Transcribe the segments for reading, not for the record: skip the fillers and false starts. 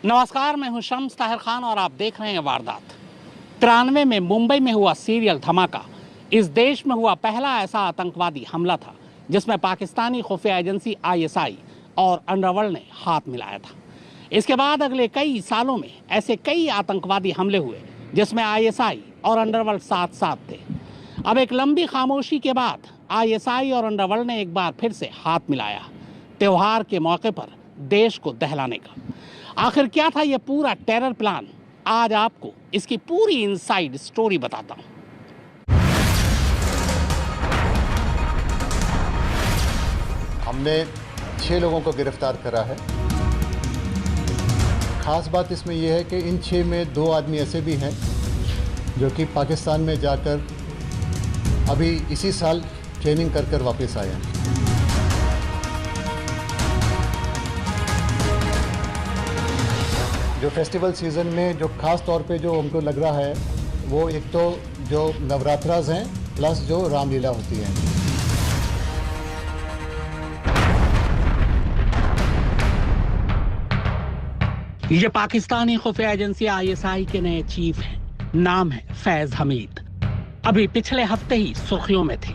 नमस्कार, मैं हूं शम्स ताहिर खान और आप देख रहे हैं वारदात। 93 में मुंबई में हुआ सीरियल धमाका इस देश में हुआ पहला ऐसा आतंकवादी हमला था जिसमें पाकिस्तानी खुफिया एजेंसी ISI और अंडरवर्ल्ड ने हाथ मिलाया था। इसके बाद अगले कई सालों में ऐसे कई आतंकवादी हमले हुए जिसमें ISI और अंडरवर्ल्ड साथ साथ थे। अब एक लंबी खामोशी के बाद ISI और अंडरवर्ल्ड ने एक बार फिर से हाथ मिलाया, त्योहार के मौके पर देश को दहलाने का। आखिर क्या था यह पूरा टेरर प्लान? आज आपको इसकी पूरी इनसाइड स्टोरी बताता हूं। हमने 6 लोगों को गिरफ्तार करा है। खास बात इसमें यह है कि इन 6 में 2 आदमी ऐसे भी हैं जो कि पाकिस्तान में जाकर अभी इसी साल ट्रेनिंग कर वापस आए हैं। जो फेस्टिवल सीज़न में जो ख़ास तौर पे जो हमको लग रहा है वो एक तो जो नवरात्रास हैं प्लस जो रामलीला होती है। ये पाकिस्तानी खुफिया एजेंसी ISI के नए चीफ हैं। नाम है फैज हमीद। अभी पिछले हफ्ते ही सुर्खियों में थे।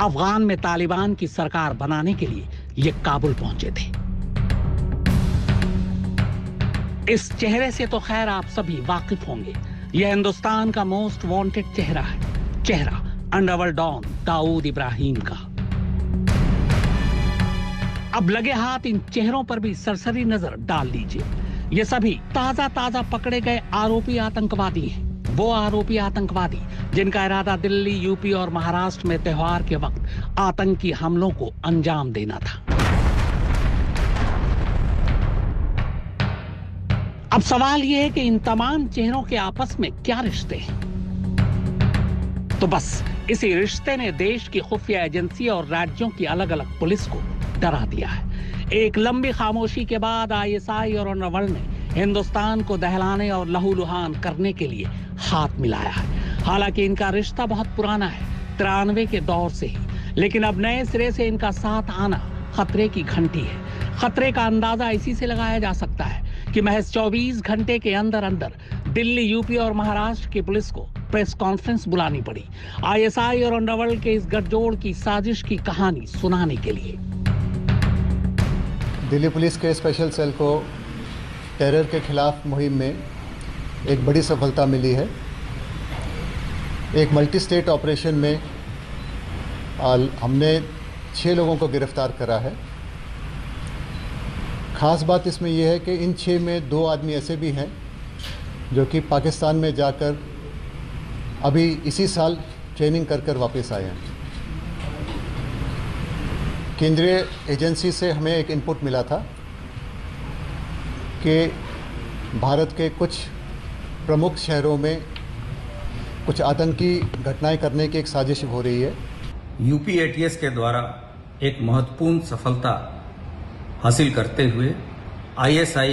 अफगान में तालिबान की सरकार बनाने के लिए ये काबुल पहुंचे थे। इस चेहरे से तो खैर आप सभी वाकिफ होंगे। यह हिंदुस्तान का मोस्ट वांटेड चेहरा है, चेहरा अंडरवर्ल्ड डॉन दाऊद इब्राहिम का। अब लगे हाथ इन चेहरों पर भी सरसरी नजर डाल लीजिए। ये सभी ताजा पकड़े गए आरोपी आतंकवादी हैं। वो आरोपी आतंकवादी जिनका इरादा दिल्ली, यूपी और महाराष्ट्र में त्योहार के वक्त आतंकी हमलों को अंजाम देना था। अब सवाल यह है कि इन तमाम चेहरों के आपस में क्या रिश्ते हैं? तो बस इसी रिश्ते ने देश की खुफिया एजेंसी और राज्यों की अलग अलग पुलिस को डरा दिया है। एक लंबी खामोशी के बाद ISI और अंडरवर्ल्ड ने हिंदुस्तान को दहलाने और लहूलुहान करने के लिए हाथ मिलाया है। हालांकि इनका रिश्ता बहुत पुराना है, 93 के दौर से ही, लेकिन अब नए सिरे से इनका साथ आना खतरे की घंटी है। खतरे का अंदाजा इसी से लगाया जा सकता है कि महज 24 घंटे के अंदर अंदर दिल्ली, यूपी और महाराष्ट्र की पुलिस को प्रेस कॉन्फ्रेंस बुलानी पड़ी ISI और अंडरवर्ल्ड के इस गठजोड़ की साजिश की कहानी सुनाने के लिए। दिल्ली पुलिस के स्पेशल सेल को टेरर के खिलाफ मुहिम में एक बड़ी सफलता मिली है। एक मल्टी स्टेट ऑपरेशन में हमने 6 लोगों को गिरफ्तार करा है। ख़ास बात इसमें यह है कि इन 6 में 2 आदमी ऐसे भी हैं जो कि पाकिस्तान में जाकर अभी इसी साल ट्रेनिंग कर वापस आए हैं। केंद्रीय एजेंसी से हमें एक इनपुट मिला था कि भारत के कुछ प्रमुख शहरों में कुछ आतंकी घटनाएं करने की एक साजिश हो रही है। यूपी ATS के द्वारा एक महत्वपूर्ण सफलता हासिल करते हुए ISI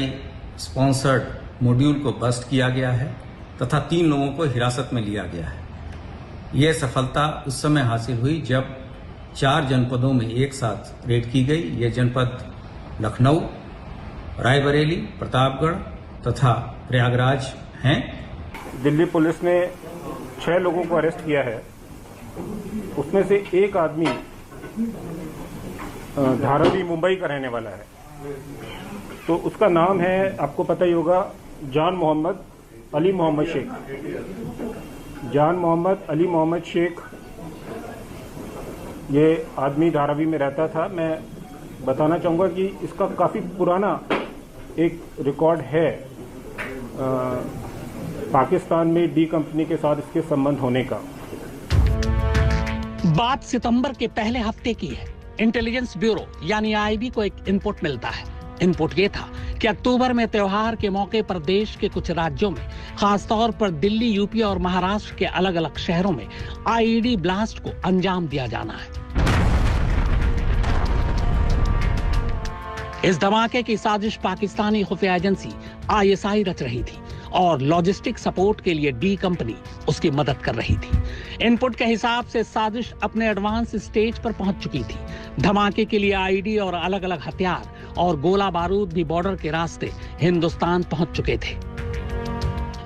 स्पॉन्सर्ड मॉड्यूल को बस्ट किया गया है तथा 3 लोगों को हिरासत में लिया गया है। यह सफलता उस समय हासिल हुई जब 4 जनपदों में एक साथ रेड की गई। ये जनपद लखनऊ, रायबरेली, प्रतापगढ़ तथा प्रयागराज हैं। दिल्ली पुलिस ने 6 लोगों को अरेस्ट किया है। उसमें से एक आदमी धारावी, मुंबई का रहने वाला है। तो उसका नाम है, आपको पता ही होगा, जान मोहम्मद अली मोहम्मद शेख। जान मोहम्मद अली मोहम्मद शेख ये आदमी धारावी में रहता था। मैं बताना चाहूँगा कि इसका काफ़ी पुराना एक रिकॉर्ड है पाकिस्तान में डी कंपनी के साथ इसके संबंध होने का। बात सितंबर के पहले हफ्ते की है। इंटेलिजेंस ब्यूरो यानी IB को एक इनपुट मिलता है। इनपुट ये था कि अक्टूबर में त्योहार के मौके पर देश के कुछ राज्यों में, खासतौर पर दिल्ली, यूपी और महाराष्ट्र के अलग अलग शहरों में IED ब्लास्ट को अंजाम दिया जाना है। इस धमाके की साजिश पाकिस्तानी खुफिया एजेंसी ISI रच रही थी और लॉजिस्टिक सपोर्ट के लिए डी कंपनी उसकी मदद कर रही थी। इनपुट के हिसाब से साजिश अपने एडवांस स्टेज पर पहुंच चुकी थी। धमाके के लिए IED और अलग अलग हथियार और गोला बारूद भी बॉर्डर के रास्ते हिंदुस्तान पहुंच चुके थे।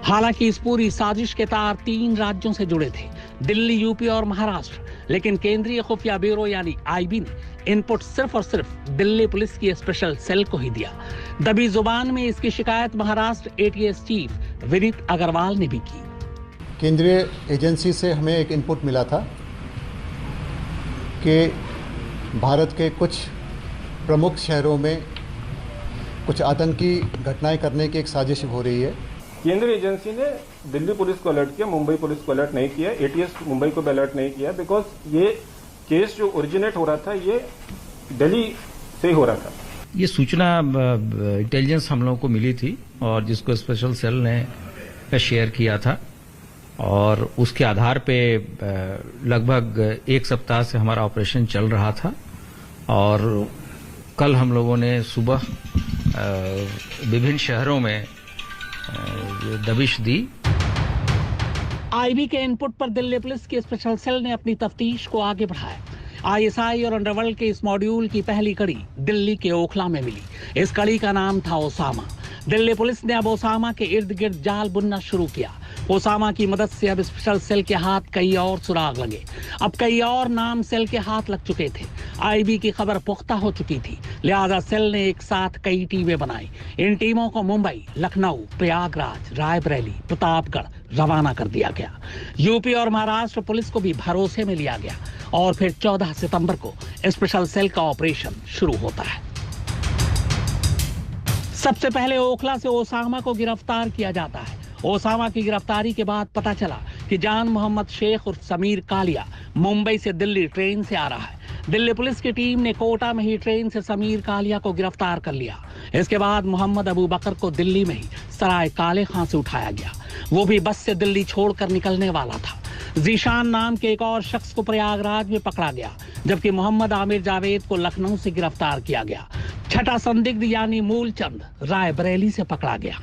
हालांकि इस पूरी साजिश के तार 3 राज्यों से जुड़े थे, दिल्ली, यूपी और महाराष्ट्र। लेकिन केंद्रीय खुफिया ब्यूरो यानी आईबी ने इनपुट सिर्फ और सिर्फ दिल्ली पुलिस की स्पेशल सेल को ही दिया। दबी जुबान में इसकी शिकायत महाराष्ट्र एटीएस चीफ विनीत अग्रवाल ने भी की। केंद्रीय एजेंसी से हमें एक इनपुट मिला था कि भारत के कुछ प्रमुख शहरों में कुछ आतंकी घटनाएं करने की एक साजिश हो रही है। केंद्रीय एजेंसी ने दिल्ली पुलिस को अलर्ट किया, मुंबई पुलिस को अलर्ट नहीं किया, एटीएस मुंबई को भी अलर्ट नहीं किया, बिकॉज ये केस जो ओरिजिनेट हो रहा था ये दिल्ली से हो रहा था। ये सूचना इंटेलिजेंस हम लोगों को मिली थी और जिसको स्पेशल सेल ने शेयर किया था और उसके आधार पे लगभग 1 सप्ताह से हमारा ऑपरेशन चल रहा था और कल हम लोगों ने सुबह विभिन्न शहरों में दबिश दी। आईबी के इनपुट पर दिल्ली पुलिस की स्पेशल सेल ने अपनी तफ्तीश को आगे बढ़ाया। आईएसआई और अंडरवर्ल्ड के इस मॉड्यूल की पहली कड़ी दिल्ली के ओखला में मिली। इस कड़ी का नाम था ओसामा। दिल्ली पुलिस ने अब ओसामा के इर्द गिर्द जाल बुनना शुरू किया। ओसामा की मदद से अब स्पेशल सेल के हाथ कई और सुराग लगे। अब कई और नाम सेल के हाथ लग चुके थे। आईबी की खबर पुख्ता हो चुकी थी, लिहाजा सेल ने एक साथ कई टीमें बनाई। इन टीमों को मुंबई, लखनऊ, प्रयागराज, रायबरेली, प्रतापगढ़ रवाना कर दिया गया। यूपी और महाराष्ट्र पुलिस को भी भरोसे में लिया गया और फिर 14 सितंबर को स्पेशल सेल का ऑपरेशन शुरू होता है। सबसे पहले ओखला से ओसामा को गिरफ्तार किया जाता है। ओसामा की गिरफ्तारी के बाद पता चला कि जान मोहम्मद शेख उर्फ समीर कालिया मुंबई से दिल्ली ट्रेन से आ रहा है। दिल्ली पुलिस की टीम ने कोटा में ही ट्रेन से समीर कालिया को गिरफ्तार कर लिया। इसके बाद मोहम्मद अबू बकर को दिल्ली में ही सराय काले खां से उठाया गया। वो भी बस से दिल्ली छोड़कर निकलने वाला था। जीशान नाम के एक और शख्स को प्रयागराज में पकड़ा गया, जबकि मोहम्मद आमिर जावेद को लखनऊ से गिरफ्तार किया गया। छठा संदिग्ध यानी मूलचंद रायबरेली से पकड़ा गया।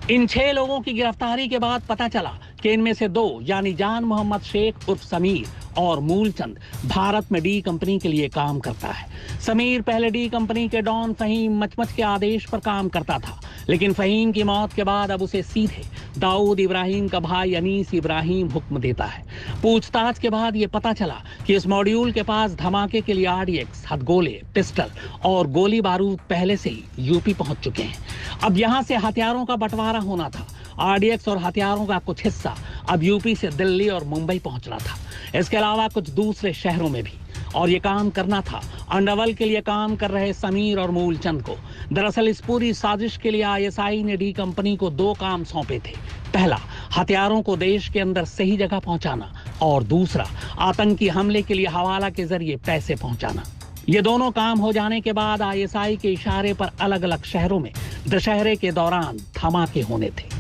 इन 6 लोगों की गिरफ्तारी के बाद पता चला कि इनमें से 2 यानी जान मोहम्मद शेख उर्फ समीर और मूलचंद भारत में डी कंपनी के लिए काम करता है। समीर पहले डी कंपनी के डॉन फहीम मचमच के आदेश पर काम करता था, लेकिन फहीम की मौत के बाद अब उसे सीधे दाऊद इब्राहिम का भाई अनीस इब्राहिम हुक्म देता है। पूछताछ के बाद ये पता चला कि इस मॉड्यूल के पास धमाके के लिए आरडीएक्स, हथगोले, पिस्टल और गोली बारूद पहले से ही यूपी पहुंच चुके हैं। अब यहां से हथियारों का बंटवारा होना था। आरडीएक्स और हथियारों का कुछ हिस्सा अब यूपी से दिल्ली और मुंबई पहुंचना था, इसके अलावा कुछ दूसरे शहरों में भी। और ये काम करना था अंडरवर्ल्ड के लिए काम कर रहे समीर और मूलचंद को। दरअसल इस पूरी साजिश के लिए आईएसआई ने डी कंपनी को 2 काम सौंपे थे। पहला, हथियारों को देश के अंदर सही जगह पहुंचाना और दूसरा, आतंकी हमले के लिए हवाला के जरिए पैसे पहुंचाना। ये दोनों काम हो जाने के बाद आईएसआई के इशारे पर अलग अलग शहरों में दशहरे के दौरान धमाके होने थे।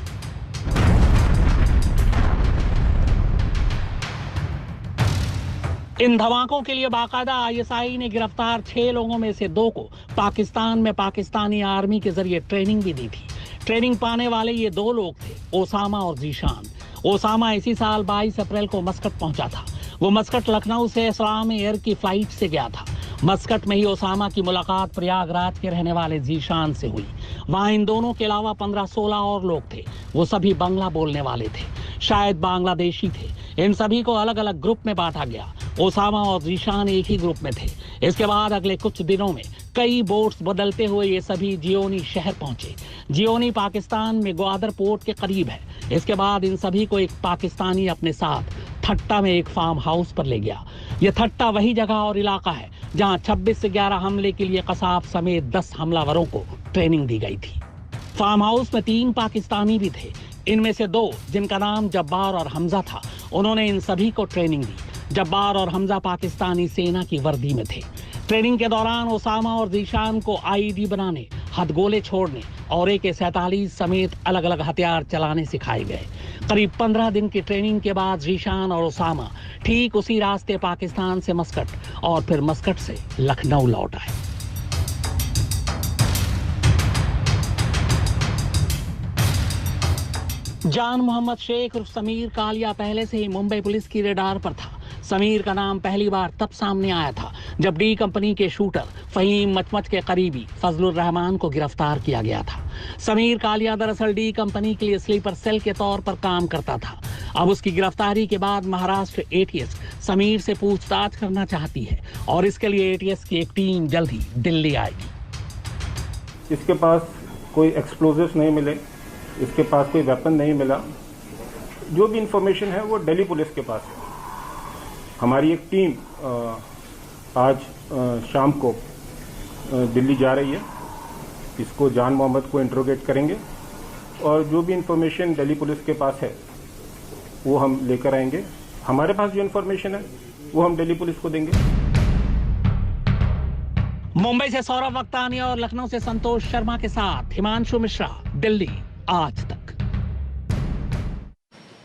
इन धमाकों के लिए बाकायदा आईएसआई ने गिरफ्तार 6 लोगों में से 2 को पाकिस्तान में पाकिस्तानी आर्मी के जरिए ट्रेनिंग भी दी थी। ट्रेनिंग पाने वाले ये 2 लोग थे, ओसामा और जीशान। ओसामा इसी साल 22 अप्रैल को मस्कट पहुंचा था। वो मस्कट लखनऊ से इस्लाम एयर की फ्लाइट से गया था। मस्कट में ही ओसामा की मुलाकात प्रयागराज के रहने वाले जीशान से हुई। वहां इन दोनों के अलावा 15-16 और लोग थे। वो सभी बांग्ला बोलने वाले थे, शायद बांग्लादेशी थे। इन सभी को अलग अलग ग्रुप में बांटा गया। ओसामा और जीशान एक ही ग्रुप में थे। इसके बाद अगले कुछ दिनों में कई बोट्स बदलते हुए ये सभी जियोनी शहर पहुंचे। जियोनी पाकिस्तान में ग्वादर पोर्ट के करीब है। इसके बाद इन सभी को एक पाकिस्तानी अपने साथ थट्टा में एक फार्म हाउस पर ले गया। यह थट्टा वही जगह और इलाका है जहां 26 से 11 हमले के लिए कसाब समेत 10 हमलावरों को ट्रेनिंग दी गई थी। फार्म हाउस में 3 पाकिस्तानी भी थे। इनमें से 2 जिनका नाम जब्बार और हमजा था, उन्होंने इन सभी को ट्रेनिंग दी। जब्बार और हमजा पाकिस्तानी सेना की वर्दी में थे। ट्रेनिंग के दौरान ओसामा और जीशान को आईईडी बनाने, हथगोले छोड़ने और AK-47 समेत अलग अलग हथियार चलाने सिखाए गए। करीब 15 दिन की ट्रेनिंग के बाद जीशान और ओसामा ठीक उसी रास्ते पाकिस्तान से मस्कट और फिर मस्कट से लखनऊ लौट आए। जान मोहम्मद शेख उर्फ समीर कालिया पहले से ही मुंबई पुलिस की रेडार पर था। समीर का नाम पहली बार तब सामने आया था जब डी कंपनी के शूटर फहीम मचमच के करीबी फजलुर रहमान को गिरफ्तार किया गया था। समीर कालिया दरअसल डी कंपनी के लिए स्लीपर सेल के तौर पर काम करता था। अब उसकी गिरफ्तारी के बाद महाराष्ट्र एटीएस समीर से पूछताछ करना चाहती है और इसके लिए एटीएस की एक टीम जल्द ही दिल्ली आएगी। इसके पास कोई एक्सप्लोजिव्स नहीं मिले, इसके पास कोई वेपन नहीं मिला। जो भी इंफॉर्मेशन है वो दिल्ली पुलिस के पास है। हमारी एक टीम आज शाम को दिल्ली जा रही है। इसको जान मोहम्मद को इंट्रोगेट करेंगे और जो भी इंफॉर्मेशन दिल्ली पुलिस के पास है वो हम लेकर आएंगे। हमारे पास जो इंफॉर्मेशन है वो हम दिल्ली पुलिस को देंगे। मुंबई से सौरभ वक्तानिया और लखनऊ से संतोष शर्मा के साथ हिमांशु मिश्रा, दिल्ली आज तक।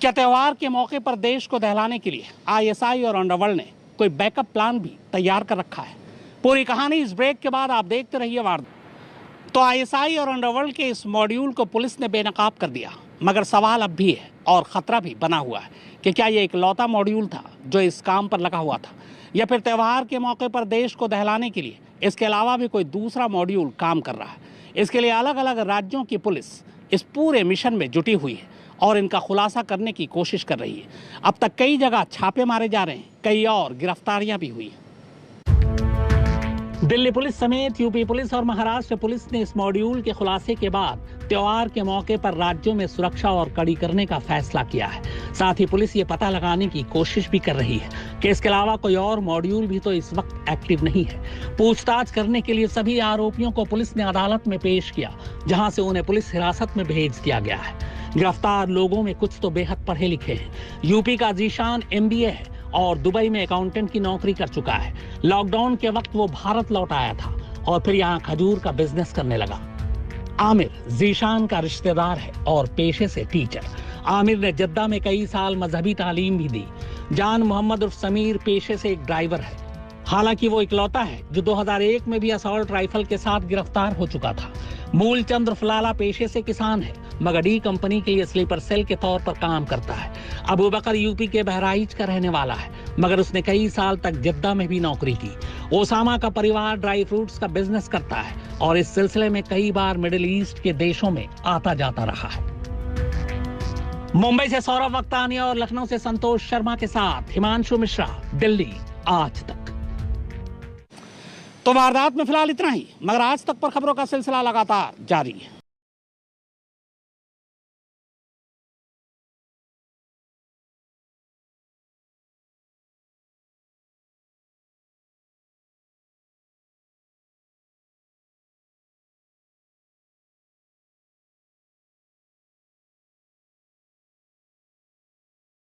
क्या त्योहार के मौके पर देश को दहलाने के लिए आईएसआई और अंडरवर्ल्ड ने कोई बैकअप प्लान भी तैयार कर रखा है? पूरी कहानी इस ब्रेक के बाद आप देखते रहिए वारदात। तो आईएसआई और अंडरवर्ल्ड के इस मॉड्यूल को पुलिस ने बेनकाब कर दिया, मगर सवाल अब भी है और खतरा भी बना हुआ है कि क्या ये इकलौता मॉड्यूल था जो इस काम पर लगा हुआ था, या फिर त्योहार के मौके पर देश को दहलाने के लिए इसके अलावा भी कोई दूसरा मॉड्यूल काम कर रहा है। इसके लिए अलग अलग राज्यों की पुलिस इस पूरे मिशन में जुटी हुई है और इनका खुलासा करने की कोशिश कर रही है। अब तक कई जगह छापे मारे जा रहे हैं, कई और गिरफ्तारियां भी हुई हैं। दिल्ली पुलिस समेत यूपी पुलिस और महाराष्ट्र पुलिस ने इस मॉड्यूल के खुलासे के बाद त्योहार के मौके पर राज्यों में सुरक्षा और कड़ी करने का फैसला किया है। साथ ही पुलिस ये पता लगाने की कोशिश भी कर रही है कि इसके अलावा कोई और मॉड्यूल भी तो इस वक्त एक्टिव नहीं है। पूछताछ करने के लिए सभी आरोपियों को पुलिस ने अदालत में पेश किया, जहां से उन्हें पुलिस हिरासत में भेज दिया गया है। गिरफ्तार लोगों में कुछ तो बेहद पढ़े लिखे हैं। यूपी का जीशान MBA है और दुबई में अकाउंटेंट की नौकरी कर चुका है। लॉकडाउन के वक्त वो भारत लौट आया था और फिर यहाँ खजूर का बिजनेस करने लगा। आमिर जीशान का रिश्तेदार है और पेशे से टीचर। आमिर ने जद्दा में कई साल मजहबी तालीम भी दी। जान मोहम्मद उर्फ समीर पेशे से एक ड्राइवर है। हालांकि वो इकलौता है जो 2001 में भी असॉल्ट राइफल के साथ गिरफ्तार हो चुका था। मूलचंद फलाला पेशे से किसान है, मगर डी कंपनी के लिए स्लीपर सेल के तौर पर काम करता है। अबू बकर यूपी के बहराइच का रहने वाला है, मगर उसने कई साल तक जद्दा में भी नौकरी की। ओसामा का परिवार ड्राई फ्रूट्स का बिजनेस करता है और इस सिलसिले में कई बार मिडिल ईस्ट के देशों में आता जाता रहा है। मुंबई से सौरभ वक्तानिया और लखनऊ से संतोष शर्मा के साथ हिमांशु मिश्रा, दिल्ली आज तक। तो वारदात में फिलहाल इतना ही, मगर आज तक पर खबरों का सिलसिला लगातार जारी है।